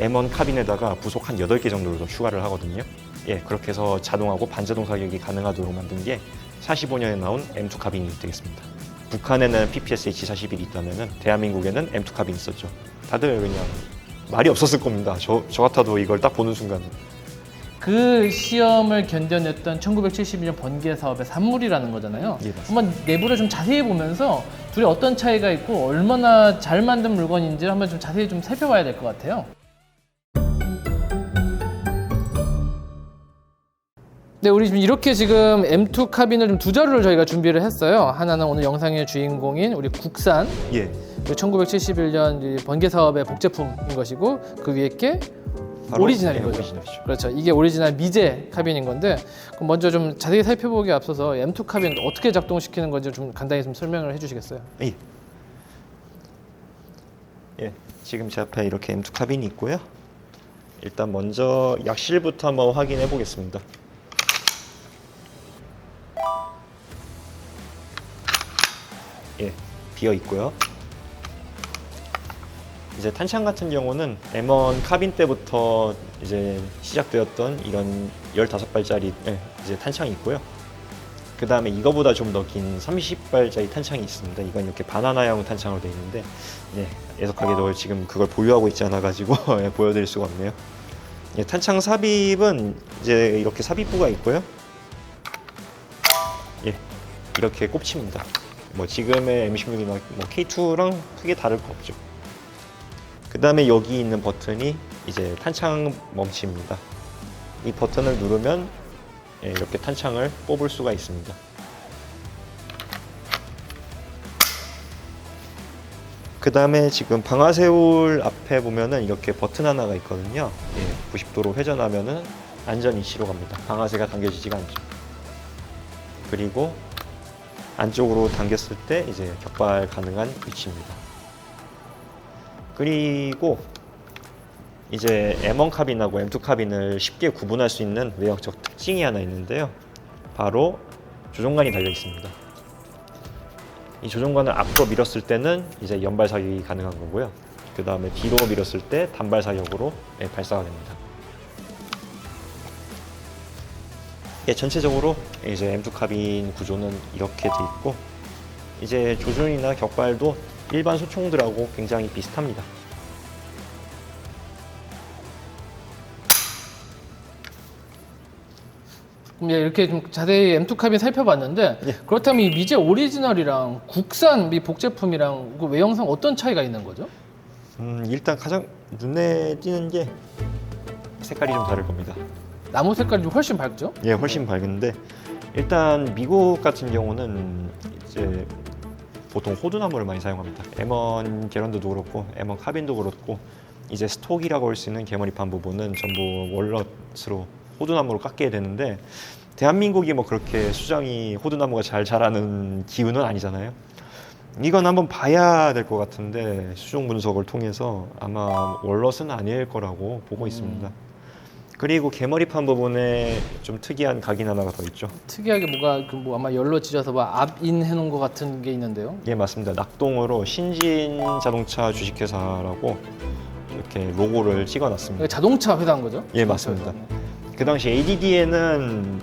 M1 카빈에다가 부속 한 8개 정도를 더 추가를 하거든요. 예, 그렇게 해서 자동하고 반자동 사격이 가능하도록 만든 게 45년에 나온 M2 카빈이 되겠습니다. 북한에는 PPS-H-41이 있다면 대한민국에는 M2 카빈이 있었죠. 다들 그냥 말이 없었을 겁니다. 저 같아도 이걸 딱 보는 순간. 그 시험을 견뎌냈던 1971년 번개 사업의 산물이라는 거잖아요. 예, 맞습니다. 한번 내부를 좀 자세히 보면서 둘이 어떤 차이가 있고 얼마나 잘 만든 물건인지 한번 좀 자세히 좀 살펴봐야 될 것 같아요. 네, 우리 지금 이렇게 지금 M2 카빈을 좀 두 자루를 저희가 준비를 했어요. 하나는 오늘 영상의 주인공인 우리 국산, 예, 그리고 1971년 번개 사업의 복제품인 것이고 그 위에 게 바로 오리지널인 예, 거죠. 오리지널이죠. 그렇죠. 이게 오리지널 미제 카빈인 건데 그럼 먼저 좀 자세히 살펴보기에 앞서서 M2 카빈 어떻게 작동시키는 건지 좀 간단히 좀 설명을 해주시겠어요? 예. 예, 지금 제 앞에 이렇게 M2 카빈이 있고요. 일단 먼저 약실부터 한번 확인해 보겠습니다. 예, 비어 있고요. 이제 탄창 같은 경우는 M1 카빈 때부터 이제 시작되었던 이런 15발짜리 이제 탄창이 있고요. 그 다음에 이거보다 좀 더 긴 30발짜리 탄창이 있습니다. 이건 이렇게 바나나형 탄창으로 되어 있는데, 예, 애석하게도 지금 그걸 보유하고 있지 않아가지고 예, 보여드릴 수가 없네요. 예, 탄창 삽입은 이제 이렇게 삽입부가 있고요. 예, 이렇게 꼽칩니다. 뭐 지금의 M16이나 뭐 K2랑 크게 다를 거 없죠. 그 다음에 여기 있는 버튼이 이제 탄창 멈추입니다. 이 버튼을 누르면 예, 이렇게 탄창을 뽑을 수가 있습니다. 그 다음에 지금 방아쇠울 앞에 보면은 이렇게 버튼 하나가 있거든요. 예, 90도로 회전하면은 안전 위치로 갑니다. 방아쇠가 당겨지지가 않죠. 그리고 안쪽으로 당겼을 때 이제 격발 가능한 위치입니다. 그리고 이제 M1 카빈하고 M2 카빈을 쉽게 구분할 수 있는 외형적 특징이 하나 있는데요. 바로 조종관이 달려 있습니다. 이 조종관을 앞으로 밀었을 때는 이제 연발 사격이 가능한 거고요. 그 다음에 뒤로 밀었을 때 단발 사격으로 발사가 됩니다. 예, 전체적으로 이제 M2 카빈 구조는 이렇게 돼 있고, 이제 조준이나 격발도 일반 소총들하고 굉장히 비슷합니다. 그럼 이렇게 좀 자세히 M2 카빈 살펴봤는데 예. 그렇다면 이 미제 오리지널이랑 국산 미 복제품이랑 그 외형상 어떤 차이가 있는 거죠? 일단 가장 눈에 띄는 게 색깔이 좀 다를 겁니다. 나무 색깔이 좀 훨씬 밝죠? 예, 훨씬 밝은데 일단 미국 같은 경우는 이제 보통 호두나무를 많이 사용합니다. M1 게런드도 그렇고 M1 카빈도 그렇고 이제 스톡이라고 할 수 있는 개머리판 부분은 전부 월넛으로 호두나무로 깎게 되는데, 대한민국이 뭐 그렇게 수정이 호두나무가 잘 자라는 기후는 아니잖아요. 이건 한번 봐야 될 것 같은데 수종 분석을 통해서 아마 월넛은 아닐 거라고 보고 있습니다. 그리고 개머리판 부분에 좀 특이한 각인 하나가 더 있죠. 특이하게 뭐가 그 뭐 아마 열로 찢어서 뭐 압인 해놓은 것 같은 게 있는데요. 예, 맞습니다. 낙동으로 신진 자동차 주식회사라고 이렇게 로고를 찍어놨습니다. 이게 자동차 회사인 거죠? 예, 맞습니다. 그 당시 ADD에는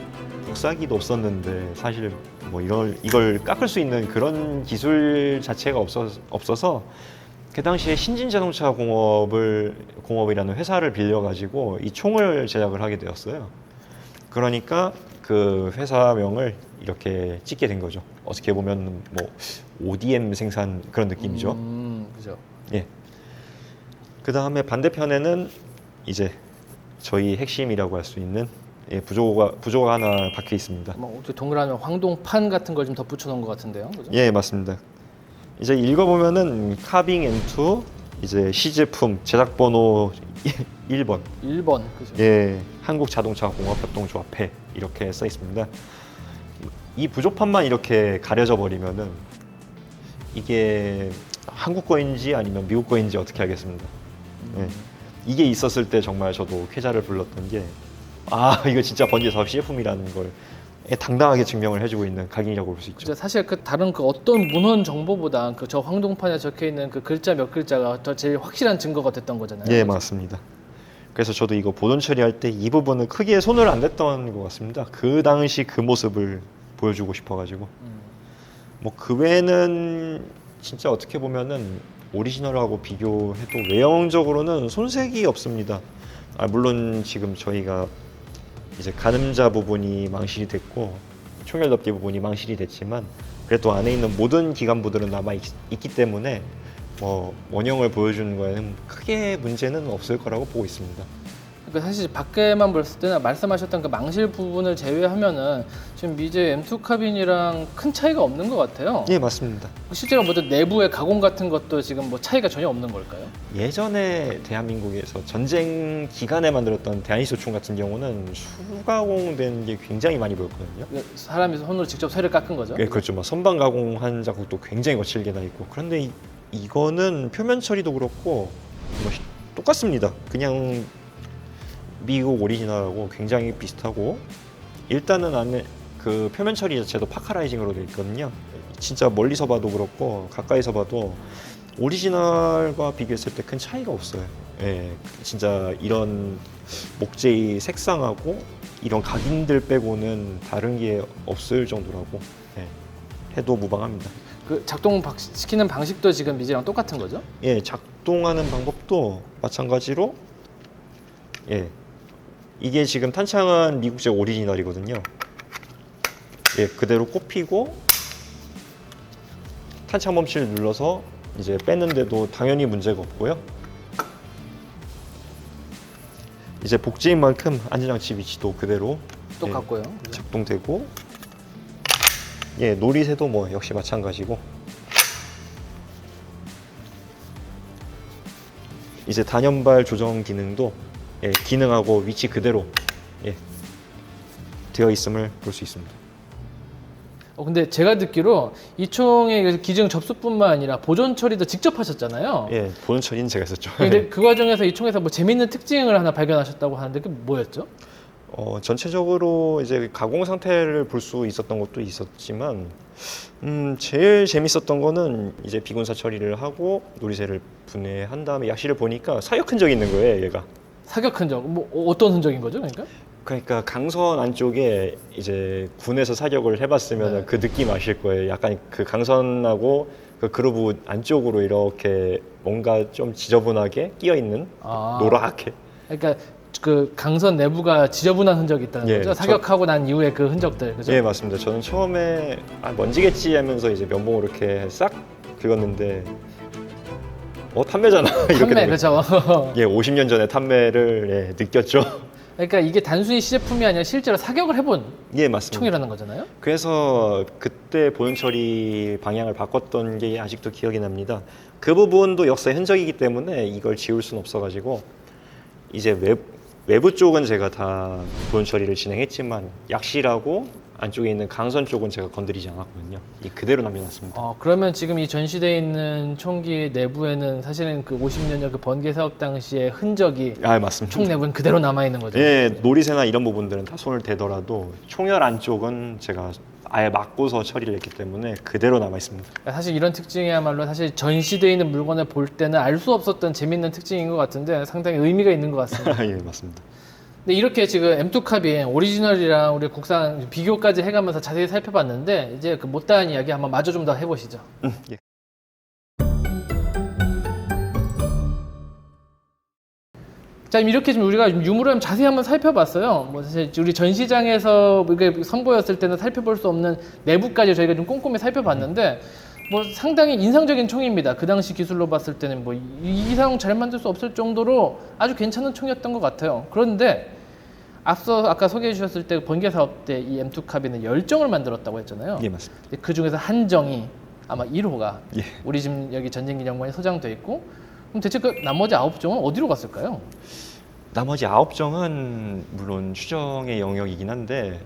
복사기도 없었는데 사실 뭐 이걸 깎을 수 있는 그런 기술 자체가 없어서 그 당시에 신진자동차 공업이라는 회사를 빌려가지고 이 총을 제작을 하게 되었어요. 그러니까 그 회사명을 이렇게 찍게 된 거죠. 어떻게 보면 뭐 ODM 생산 그런 느낌이죠. 그죠. 예. 그 다음에 반대편에는 이제 저희 핵심이라고 할 수 있는 부조가 하나 박혀 있습니다. 뭐 어떻게 동그라미 황동판 같은 걸 좀 덧붙여 놓은 것 같은데요, 그죠? 예, 맞습니다. 이제 읽어보면은 카빙 M2 이제 시제품 제작번호 1번 1번, 그죠? 예, 한국자동차공업협동조합회 이렇게 써 있습니다. 이 부조판만 이렇게 가려져 버리면은 이게 한국 거인지 아니면 미국 거인지 어떻게 알겠습니다. 예. 이게 있었을 때 정말 저도 쾌자를 불렀던 게, 이거 진짜 번개 사업 CF품이라는 걸 당당하게 증명을 해주고 있는 각인이라고 볼 수 있죠. 그죠. 사실 그 다른 그 어떤 문헌 정보보다 그 저 황동판에 적혀 있는 그 글자 몇 글자가 더 제일 확실한 증거가 됐던 거잖아요. 예, 그죠? 맞습니다. 그래서 저도 이거 보존 처리할 때 이 부분은 크게 손을 안 댔던 것 같습니다. 그 당시 그 모습을 보여주고 싶어가지고. 뭐 그 외에는 진짜 어떻게 보면은 오리지널하고 비교해도 외형적으로는 손색이 없습니다. 물론 지금 저희가 이제 가늠자 부분이 망실이 됐고 총열 덮개 부분이 망실이 됐지만 그래도 안에 있는 모든 기관부들은 남아 있기 때문에 뭐 원형을 보여주는 거에는 크게 문제는 없을 거라고 보고 있습니다. 그러니까 사실 밖에만 봤을 때는 말씀하셨던 그 망실 부분을 제외하면은 지금 미제 M2 카빈이랑 큰 차이가 없는 것 같아요. 예, 맞습니다. 실제로 뭐 내부의 가공 같은 것도 지금 뭐 차이가 전혀 없는 걸까요? 예전에 대한민국에서 전쟁 기간에 만들었던 대한이소총 같은 경우는 수가공된 게 굉장히 많이 보였거든요. 사람이 손으로 직접 쇠를 깎은 거죠? 예, 그렇죠. 막 선반 가공한 자국도 굉장히 거칠게 나 있고. 그런데 이거는 표면 처리도 그렇고 뭐 똑같습니다. 그냥 미국 오리지널하고 굉장히 비슷하고 일단은 안에 그 표면 처리 자체도 파카라이징으로 되어 있거든요. 진짜 멀리서 봐도 그렇고 가까이서 봐도 오리지널과 비교했을 때 큰 차이가 없어요. 예, 진짜 이런 목재의 색상하고 이런 각인들 빼고는 다른 게 없을 정도라고 해도 무방합니다. 그 시키는 방식도 지금 미제랑 똑같은 거죠? 예, 작동하는 방법도 마찬가지로 이게 지금 탄창은 미국제 오리지널이거든요. 예, 그대로 꼽히고 탄창 멈치를 눌러서 이제 뺐는데도 당연히 문제가 없고요. 이제 복제인 만큼 안전장치 위치도 그대로 똑같고요. 작동되고 놀이새도 뭐 역시 마찬가지고 이제 단연발 조정 기능도 기능하고 위치 그대로 되어 있음을 볼 수 있습니다. 근데 제가 듣기로 이 총의 기증 접수뿐만 아니라 보존 처리도 직접 하셨잖아요. 예, 보존 처리는 제가 했었죠. 근데 그 과정에서 이 총에서 뭐 재밌는 특징을 하나 발견하셨다고 하는데 그게 뭐였죠? 전체적으로 이제 가공 상태를 볼 수 있었던 것도 있었지만 제일 재밌었던 거는 이제 비군사 처리를 하고 놀이새를 분해한 다음에 야시를 보니까 사격 흔적이 있는 거예요, 얘가. 사격 흔적, 뭐 어떤 흔적인 거죠, 그러니까 강선 안쪽에 이제 군에서 사격을 해봤으면 네. 그 느낌 아실 거예요. 약간 그 강선하고 그 그루브 안쪽으로 이렇게 뭔가 좀 지저분하게 끼어 있는 노랗게. 그러니까 그 강선 내부가 지저분한 흔적이 있다는 거죠? 사격하고 난 이후에 그 흔적들, 그죠? 예, 맞습니다. 저는 처음에 먼지겠지 하면서 이제 면봉으로 이렇게 싹 긁었는데 탐매잖아. 이렇게 판매, 된 그렇죠. 50년 전에 탐매를 느꼈죠. 그러니까 이게 단순히 시제품이 아니라 실제로 사격을 해본 예, 맞습니다. 총이라는 거잖아요. 그래서 그때 보존 처리 방향을 바꿨던 게 아직도 기억이 납니다. 그 부분도 역사의 흔적이기 때문에 이걸 지울 수는 없어가지고 이제 외부 쪽은 제가 다 보존 처리를 진행했지만 약실하고 안쪽에 있는 강선 쪽은 제가 건드리지 않았거든요. 그대로 남겨놨습니다. 그러면 지금 이 전시되어 있는 총기 내부에는 사실은 그 50년 전 그 번개 사업 당시의 흔적이 맞습니다. 총 내부는 그대로 남아 있는 거죠. 예, 놀이새나 이런 부분들은 다 손을 대더라도 총열 안쪽은 제가 아예 막고서 처리를 했기 때문에 그대로 남아 있습니다. 사실 이런 특징이야말로 사실 전시되어 있는 물건을 볼 때는 알 수 없었던 재밌는 특징인 것 같은데 상당히 의미가 있는 것 같습니다. 예, 맞습니다. 근데 이렇게 지금 M2 카빈 오리지널이랑 우리 국산 비교까지 해가면서 자세히 살펴봤는데 이제 그 못다한 이야기 한번 마저 좀 더 해보시죠. 예. 자, 이렇게 좀 우리가 유물을 자세히 한번 살펴봤어요. 뭐 사실 우리 전시장에서 이게 선보였을 때는 살펴볼 수 없는 내부까지 저희가 좀 꼼꼼히 살펴봤는데 뭐 상당히 인상적인 총입니다. 그 당시 기술로 봤을 때는 뭐 이상 잘 만들 수 없을 정도로 아주 괜찮은 총이었던 것 같아요. 그런데 앞서 아까 소개해 주셨을 때 번개 사업 때 이 M2 카빈은 10정을 만들었다고 했잖아요. 예, 맞습니다. 그 중에서 한 정이 아마 1호가 예. 우리 지금 여기 전쟁기념관에 소장돼 있고 그럼 대체 그 나머지 9정은 어디로 갔을까요? 나머지 9정은 물론 추정의 영역이긴 한데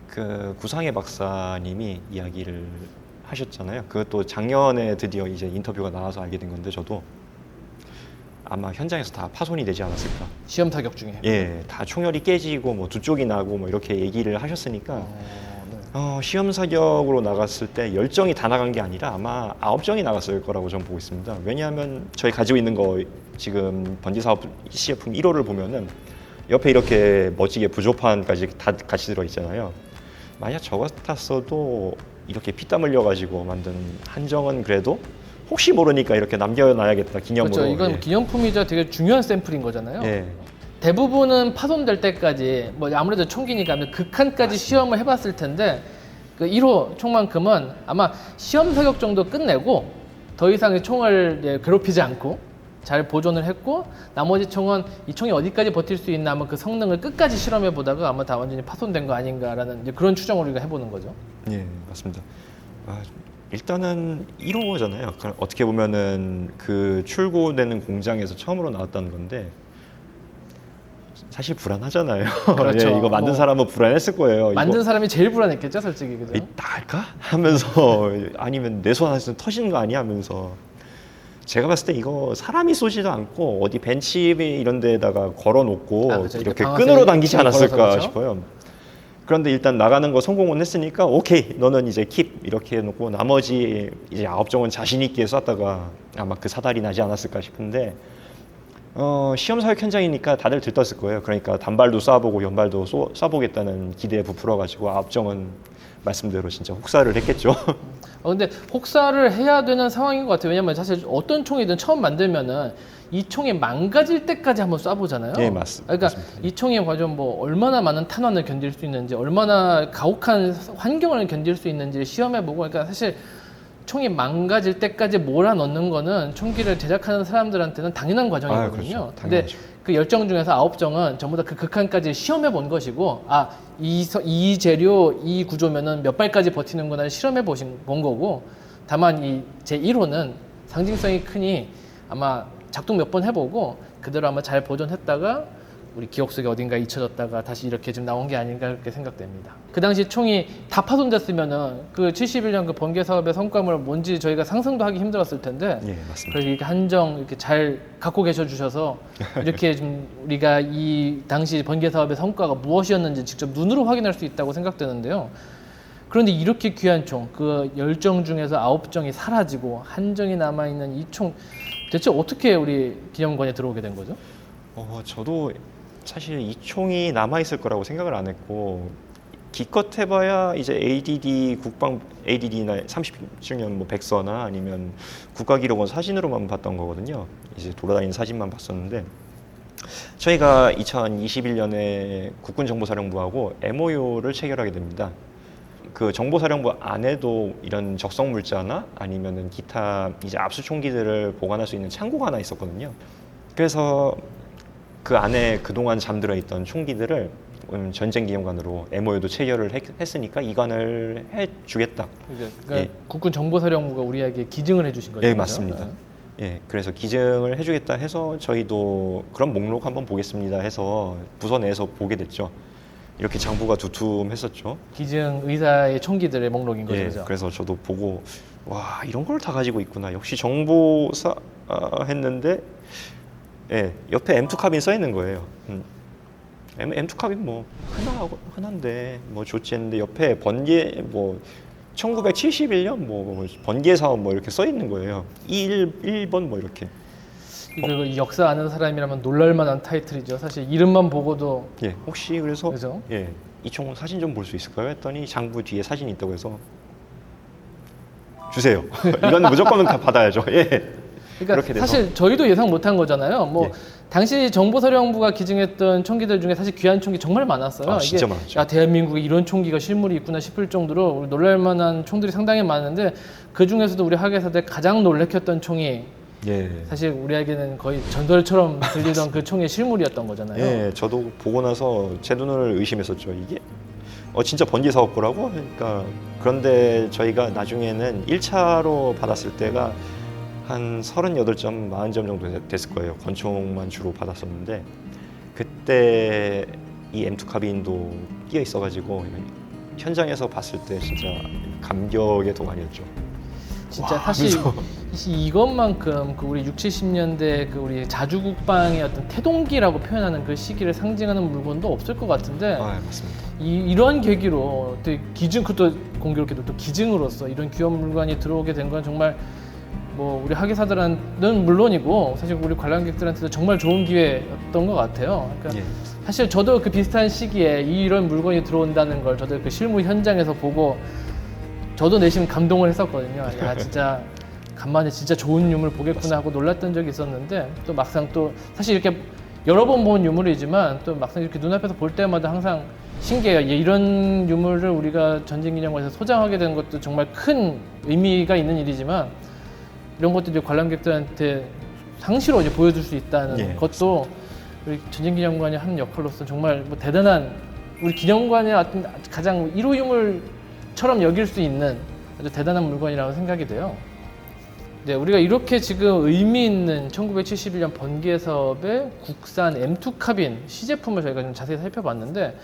그 구상의 박사님이 이야기를 하셨잖아요. 그것도 작년에 드디어 이제 인터뷰가 나와서 알게 된 건데 저도 아마 현장에서 다 파손이 되지 않았을까. 시험 타격 중에. 예, 다 총열이 깨지고 뭐 두 쪽이 나고 뭐 이렇게 얘기를 하셨으니까 네. 시험 사격으로 나갔을 때 10정이 다 나간 게 아니라 아마 9정이 나갔을 거라고 저는 보고 있습니다. 왜냐하면 저희 가지고 있는 거 지금 번지 사업 CF 1호를 보면은 옆에 이렇게 멋지게 부조판까지 다 같이 들어 있잖아요. 만약 저 같았어도 이렇게 피땀 흘려가지고 만든 한정은 그래도 혹시 모르니까 이렇게 남겨놔야겠다 기념으로. 그렇죠. 이건 예. 기념품이자 되게 중요한 샘플인 거잖아요. 예. 대부분은 파손될 때까지 뭐 아무래도 총기니까 극한까지 시험을 해봤을 텐데 그 1호 총만큼은 아마 시험 사격 정도 끝내고 더 이상의 총을 괴롭히지 않고 잘 보존을 했고 나머지 총은 이 총이 어디까지 버틸 수 있나 한번 그 성능을 끝까지 실험해 보다가 아마 다 완전히 파손된 거 아닌가라는 이제 그런 추정을 우리가 해보는 거죠. 예, 맞습니다. 일단은 1호잖아요. 어떻게 보면은 그 출고되는 공장에서 처음으로 나왔다는 건데 사실 불안하잖아요. 그렇죠. 예, 이거 만든 사람은 불안했을 거예요. 만든 이거 사람이 제일 불안했겠죠, 솔직히. 그죠? 나갈까? 하면서 아니면 내 손 안에서 터지는 거 아니야? 하면서 제가 봤을 때 이거 사람이 쏘지도 않고 어디 벤치 이런 데다가 걸어놓고 그렇죠. 이렇게 방아쇠 끈으로 당기지 않았을까 걸어서 그렇죠? 싶어요. 그런데 일단 나가는 거 성공은 했으니까 오케이 너는 이제 킵 이렇게 해놓고 나머지 이제 9정은 자신 있게 쐈다가 아마 그 사달이 나지 않았을까 싶은데 시험 사격 현장이니까 다들 들떴을 거예요. 그러니까 단발도 쏴보고 연발도 쏴보겠다는 기대에 부풀어가지고 9정은 말씀대로 진짜 혹사를 했겠죠. 근데 혹사를 해야 되는 상황인 것 같아요. 왜냐면 사실 어떤 총이든 처음 만들면은 이 총이 망가질 때까지 한번 쏴보잖아요. 네, 맞습니다. 그러니까 맞습니다. 이 총이 과연 뭐 얼마나 많은 탄환을 견딜 수 있는지, 얼마나 가혹한 환경을 견딜 수 있는지 시험해보고, 그러니까 사실 총이 망가질 때까지 몰아넣는 거는 총기를 제작하는 사람들한테는 당연한 과정이거든요. 그렇죠. 근데 당연하죠. 그 10정 중에서 9정은 전부 다 그 극한까지 시험해 본 것이고, 이 재료, 이 구조면은 몇 발까지 버티는구나 실험해 본 거고, 다만 이 제 1호는 상징성이 크니 아마 작동 몇 번 해보고 그대로 아마 잘 보존했다가 우리 기억 속에 어딘가 잊혀졌다가 다시 이렇게 좀 나온 게 아닌가 그렇게 생각됩니다. 그 당시 총이 다 파손됐으면은 그 71년 그 번개 사업의 성과물 뭔지 저희가 상상도 하기 힘들었을 텐데, 예, 맞습니다. 그래서 이렇게 한정 이렇게 잘 갖고 계셔 주셔서 이렇게 좀 우리가 이 당시 번개 사업의 성과가 무엇이었는지 직접 눈으로 확인할 수 있다고 생각되는데요. 그런데 이렇게 귀한 총, 그 10정 중에서 9정이 사라지고 한정이 남아있는 이 총, 대체 어떻게 우리 기념관에 들어오게 된 거죠? 저도 사실 이 총이 남아있을 거라고 생각을 안 했고 기껏 해봐야 이제 ADD ADD나 30주년 뭐 백서나 아니면 국가기록원 사진으로만 봤던 거거든요. 이제 돌아다니는 사진만 봤었는데 저희가 2021년에 국군정보사령부하고 MOU를 체결하게 됩니다. 그 정보사령부 안에도 이런 적성 물자나 아니면은 기타 이제 압수 총기들을 보관할 수 있는 창고가 하나 있었거든요. 그래서 그 안에 그동안 잠들어 있던 총기들을 전쟁기념관으로 MOU도 체결을 했으니까 이관을 해주겠다. 그러니까 예. 국군 정보사령부가 우리에게 기증을 해주신 거죠. 예, 그죠? 맞습니다. 예, 그래서 기증을 해주겠다 해서 저희도 그런 목록 한번 보겠습니다 해서 부서 내에서 보게 됐죠. 이렇게 장부가 두툼했었죠. 기증 의사의 총기들의 목록인 거죠. 예, 그죠? 그래서 저도 보고 와 이런 걸 다 가지고 있구나. 역시 정보사 했는데 예, 옆에 M2 카빈 써 있는 거예요. M2 카빈 뭐 흔한데 뭐 좋지 했는데 옆에 번개 뭐 1971년 뭐 번개 사업 뭐 이렇게 써 있는 거예요. 1번 뭐 이렇게. 이거 역사 아는 사람이라면 놀랄만한 타이틀이죠. 사실 이름만 보고도. 예, 혹시 그래서 그죠? 예, 이 총 사진 좀 볼 수 있을까요? 했더니 장부 뒤에 사진이 있다고 해서 주세요. 이건 무조건 다 받아야죠. 예. 그러니까 그렇게 돼서. 사실 저희도 예상 못한 거잖아요. 뭐 예. 당시 정보사령부가 기증했던 총기들 중에 사실 귀한 총기 정말 많았어요. 진짜 이게 많았죠. 야, 대한민국에 이런 총기가 실물이 있구나 싶을 정도로 놀랄만한 총들이 상당히 많은데 그 중에서도 우리 학예사들 가장 놀래켰던 총이 예. 사실 우리에게는 거의 전설처럼 들리던 그 총의 실물이었던 거잖아요. 예, 저도 보고 나서 제 눈을 의심했었죠. 이게 진짜 번개 사업 거라고? 그러니까 그런데 저희가 나중에는 1차로 받았을 때가 한 38점, 40점 정도 됐을 거예요. 권총만 주로 받았었는데 그때 이 M2 카빈도 끼어 있어가지고 현장에서 봤을 때 진짜 감격의 도가니였죠. 진짜 와, 사실 그래서- 이것만큼 그 우리 60, 70년대 그 우리 자주국방의 어떤 태동기라고 표현하는 그 시기를 상징하는 물건도 없을 것 같은데 맞습니다. 이러한 계기로 또 기증, 그것도 공교롭게도 또 기증으로서 이런 귀한 물건이 들어오게 된 건 정말 뭐 우리 학예사들은 물론이고 사실 우리 관람객들한테도 정말 좋은 기회였던 것 같아요. 그러니까 예. 사실 저도 그 비슷한 시기에 이런 물건이 들어온다는 걸 저도 그 실무 현장에서 보고 저도 내심 감동을 했었거든요. 야, 진짜 간만에 진짜 좋은 유물 보겠구나 하고 놀랐던 적이 있었는데 또 막상 또 사실 이렇게 여러 번 본 유물이지만 또 막상 이렇게 눈앞에서 볼 때마다 항상 신기해요. 이런 유물을 우리가 전쟁기념관에서 소장하게 된 것도 정말 큰 의미가 있는 일이지만 이런 것도 이제 관람객들한테 상시로 이제 보여줄 수 있다는 예, 것도 우리 전쟁기념관이 하는 역할로서 정말 뭐 대단한 우리 기념관의 어떤 가장 1호 유물처럼 여길 수 있는 아주 대단한 물건이라고 생각이 돼요. 네, 우리가 이렇게 지금 의미 있는 1971년 번개 사업의 국산 M2 카빈 시제품을 저희가 좀 자세히 살펴봤는데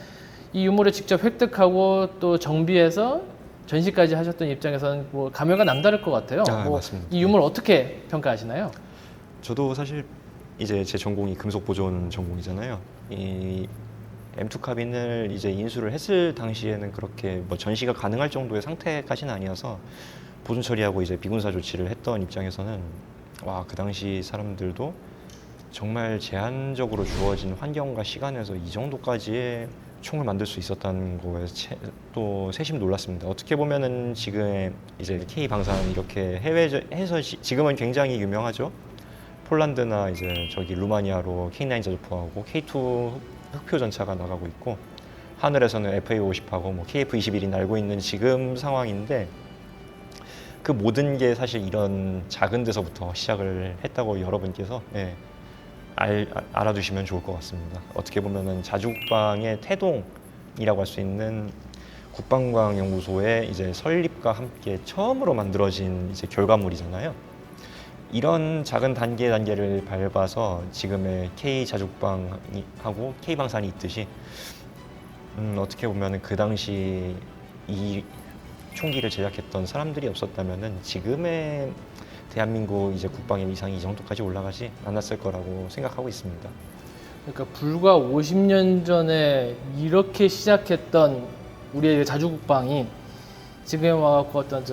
이 유물을 직접 획득하고 또 정비해서 전시까지 하셨던 입장에서는 뭐 감회가 남다를 것 같아요. 뭐 맞습니다. 이 유물 어떻게 평가하시나요? 저도 사실 이제 제 전공이 금속 보존 전공이잖아요. 이 M2 카빈을 이제 인수를 했을 당시에는 그렇게 뭐 전시가 가능할 정도의 상태까지는 아니어서 보존 처리하고 이제 비군사 조치를 했던 입장에서는 와, 그 당시 사람들도 정말 제한적으로 주어진 환경과 시간에서 이 정도까지의 총을 만들 수 있었다는 거에 또 새심 놀랐습니다. 어떻게 보면은 지금 이제 K 방산 이렇게 해외에서 지금은 굉장히 유명하죠. 폴란드나 이제 저기 루마니아로 K9 자주포하고 K2 흑표 전차가 나가고 있고 하늘에서는 FA50하고 뭐 KF21이 날고 있는 지금 상황인데 그 모든 게 사실 이런 작은 데서부터 시작을 했다고 여러분께서 알아두시면 좋을 것 같습니다. 어떻게 보면은 자주국방의 태동이라고 할 수 있는 국방과학연구소의 이제 설립과 함께 처음으로 만들어진 이제 결과물이잖아요. 이런 작은 단계를 밟아서 지금의 K 자주국방하고 K 방산이 있듯이 어떻게 보면은 그 당시 이 총기를 제작했던 사람들이 없었다면은 지금의 대한민국 이제 국방의 위상이 이 정도까지 올라가지 않았을 거라고 생각하고 있습니다. 그러니까 불과 50년 전에 이렇게 시작했던 우리의 자주국방이 지금에 와갖고 어떤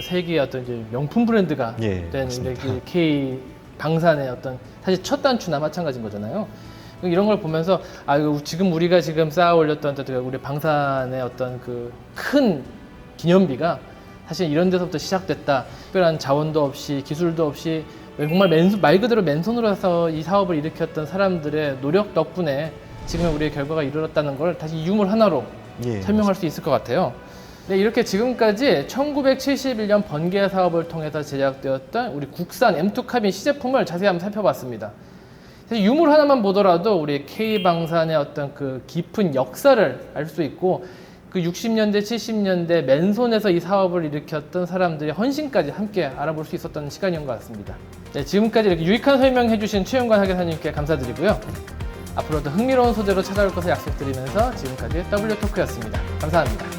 세계의 어떤 이제 명품 브랜드가 된 그 K 방산의 어떤 사실 첫 단추나 마찬가지인 거잖아요. 이런 걸 보면서 지금 우리가 지금 쌓아 올렸던 우리 방산의 어떤 그 큰 기념비가 사실 이런 데서부터 시작됐다. 특별한 자원도 없이 기술도 없이 정말 말 그대로 맨손으로 해서 이 사업을 일으켰던 사람들의 노력 덕분에 지금 우리의 결과가 이루어졌다는 걸 다시 유물 하나로 설명할 수 있을 것 같아요. 네, 이렇게 지금까지 1971년 번개 사업을 통해서 제작되었던 우리 국산 M2 카빈 시제품을 자세히 한번 살펴봤습니다. 유물 하나만 보더라도 우리 K방산의 어떤 그 깊은 역사를 알 수 있고 그 60년대, 70년대 맨손에서 이 사업을 일으켰던 사람들의 헌신까지 함께 알아볼 수 있었던 시간이었던 것 같습니다. 네, 지금까지 이렇게 유익한 설명해주신 최윤관 학예사님께 감사드리고요. 앞으로도 흥미로운 소재로 찾아올 것을 약속드리면서 지금까지 W토크였습니다. 감사합니다.